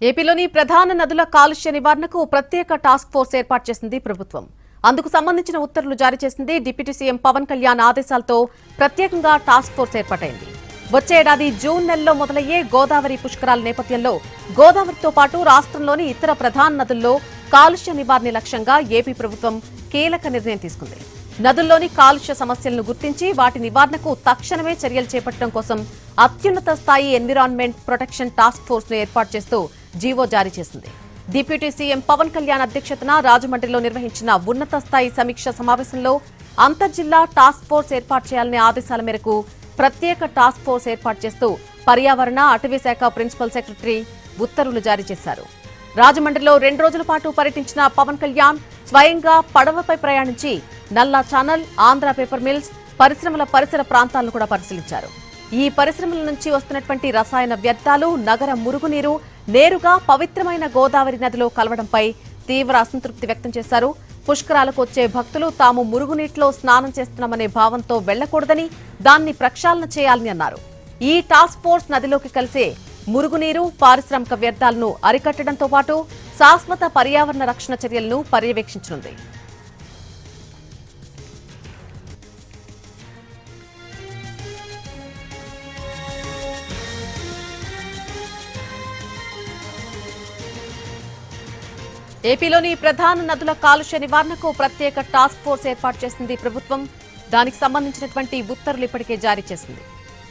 ఏపీలోని ప్రధాన నదుల కాలుష్య నివారణకు ప్రత్యేక టాస్క్ ఫోర్స్ ఏర్పాటు చేసింది ప్రభుత్వం. అందుకు సంబంధించిన ఉత్తర్వులు జారీ చేసింది. డిప్యూటీ సీఎం పవన్ కళ్యాణ్ ఆదేశాలతో ప్రత్యేకంగా టాస్క్ ఫోర్స్ ఏర్పాటైంది. వచ్చే ఏడాది జూన్ నెలలో మొదలయ్యే గోదావరి పుష్కరాల నేపథ్యంలో గోదావరితో పాటు రాష్ట్రంలోని ఇతర ప్రధాన నదుల్లో కాలుష్య నివారణ లక్ష్యంగా ఏపీ ప్రభుత్వం కీలక నిర్ణయం తీసుకుంది. నదుల్లోని కాలుష్య సమస్యలను గుర్తించి వాటి నివారణకు తక్షణమే చర్యలు చేపట్టడం కోసం అత్యున్నత స్థాయి ఎన్విరాన్మెంట్ ప్రొటెక్షన్ టాస్క్ ఫోర్స్ ను ఏర్పాటు చేస్తూ జీవో జారీ చేసింది. డిప్యూటీ సీఎం పవన్ కళ్యాణ్ అధ్యక్షతన రాజమండ్రిలో నిర్వహించిన ఉన్నత స్థాయి సమీక్ష సమావేశంలో అంతర్జిల్లా టాస్క్ ఫోర్స్ ఏర్పాటు చేయాలనే ఆదేశాల మేరకు ప్రత్యేక టాస్క్ ఫోర్స్ ఏర్పాటు చేస్తూ పర్యావరణ అటవీ శాఖ ప్రిన్సిపల్ సెక్రటరీ ఉత్తర్వులు జారీ చేశారు. రాజమండ్రిలో 2 రోజుల పాటు పర్యటించిన పవన్ కళ్యాణ్ స్వయంగా పడవపై ప్రయాణించి నల్లా ఛానల్, ఆంధ్ర పేపర్ మిల్స్, పరిశ్రమల పరిసర ప్రాంతాలను కూడా పరిశీలించారు. ఈ పరిశ్రమల నుంచి వస్తున్నటువంటి రసాయన వ్యర్థాలు నగర మురుగునీరు నేరుగా పవిత్రమైన గోదావరి నదిలో కలవడంపై తీవ్ర అసంతృప్తి వ్యక్తం చేశారు. పుష్కరాలకు వచ్చే భక్తులు తాము మురుగునీటిలో స్నానం చేస్తున్నామనే భావంతో వెళ్లకూడదని, దాన్ని ప్రక్షాళన చేయాలని అన్నారు. ఈ టాస్క్ ఫోర్స్ నదిలోకి కలిసే మురుగునీరు, పారిశ్రామిక వ్యర్థాలను అరికట్టడంతో పాటు శాశ్వత పర్యావరణ రక్షణ చర్యలను పర్యవేక్షించనుంది. ఏపీలోని ప్రధాన నదుల కాలుష్య నివారణకు ప్రత్యేక టాస్క్ ఫోర్స్ ఏర్పాటు చేసింది ప్రభుత్వం. దానికి సంబంధించినటువంటి ఉత్తర్వులు ఇప్పటికే జారీ చేసింది.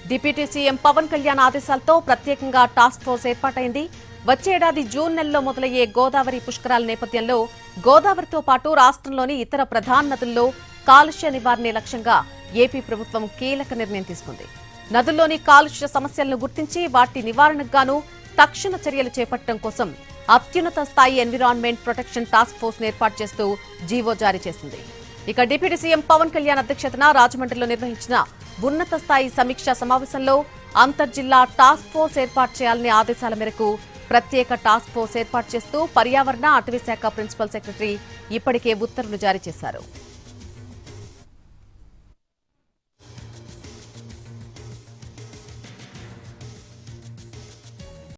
డిప్యూటీ సీఎం పవన్ కళ్యాణ్ ఆదేశాలతో ప్రత్యేకంగా టాస్క్ ఫోర్స్ ఏర్పాటైంది. వచ్చే ఏడాది జూన్ నెలలో మొదలయ్యే గోదావరి పుష్కరాల నేపథ్యంలో గోదావరితో పాటు రాష్ట్రంలోని ఇతర ప్రధాన నదుల్లో కాలుష్య నివారణే లక్ష్యంగా ఏపీ ప్రభుత్వం కీలక నిర్ణయం తీసుకుంది. నదుల్లోని కాలుష్య సమస్యలను గుర్తించి వాటి నివారణకు గాను తక్షణ చర్యలు చేపట్టడం కోసం అత్యున్నత స్థాయి ఎన్విరాన్మెంట్ ప్రొటెక్షన్ టాస్క్ ఫోర్స్ ను ఏర్పాటు చేస్తూ జీవో జారీ చేసింది. ఇక డిప్యూటీ సీఎం పవన్ కళ్యాణ్ అధ్యక్షతన రాజమండ్రిలో నిర్వహించిన ఉన్నత స్థాయి సమీక్షా సమావేశంలో అంతర్జిల్లా టాస్క్ ఫోర్స్ ఏర్పాటు చేయాలనే ఆదేశాల మేరకు ప్రత్యేక టాస్క్ ఫోర్స్ ఏర్పాటు చేస్తూ పర్యావరణ అటవీ శాఖ ప్రిన్సిపల్ సెక్రటరీ ఇప్పటికే ఉత్తర్వులు జారీ చేశారు.